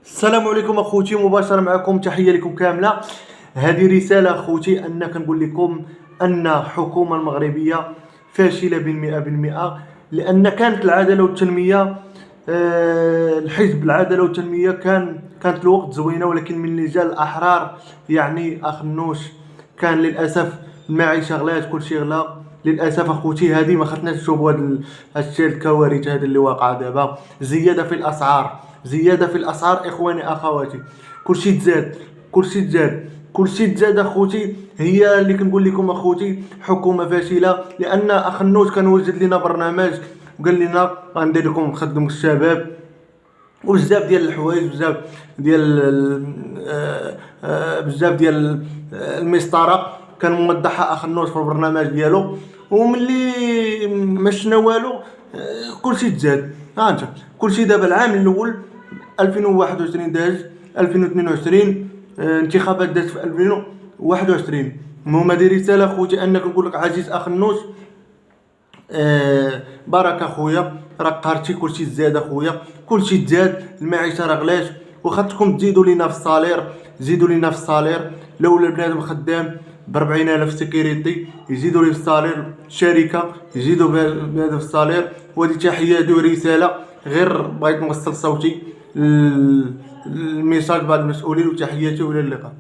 السلام عليكم اخوتي، مباشرة معكم، تحية لكم كاملة. هذه رسالة اخوتي أن كنقول لكم أن الحكومة المغربية فاشلة بالمئة، لأن كانت العدالة والتنمية، الحزب العدالة والتنمية كانت الوقت زوينة، ولكن من اللي جا الأحرار يعني أخنوش كان للأسف المعيشة غلات، كلشي غلا للاسف اخوتي. هذه ما خصناش نشوفوا هاد الشيء، الكوارث هذا اللي واقع دابا، زياده في الاسعار اخواني اخواتي، كلشي تزاد كلشي تزاد اخوتي. هي اللي كنقول لكم اخوتي، حكومه فاشله، لان اخنوش كان وجد لنا برنامج وقال لنا غندير لكم نخدم الشباب وبزاف ديال الحوايج، بزاف ديال المسطره كان موضحها اخنوش في البرنامج ديالو. وملي مشنا والو، كلشي تزاد. ها انت كلشي دابا العام الاول 2021 داز، 2022 انتخابات دازت في 2021. المهم هذه رساله اخوتي، انك نقول لك عزيز اخنوش، بركه خويا، راك قهرتي، كلشي تزاد اخويا، كلشي تزاد، المعيشه راه غلاش، وخاصكم تزيدوا لينا في الصالير، لولا البنادم خدام ب 40,000 سيكيريتي، يزيدوا لي في الصالير، شركه يزيدوا بهذا في الصالير. وهذه تحيه ورساله، غير بغيت نوصل صوتي الميساج بعض المسؤولين، وتحياتي والى اللقاء.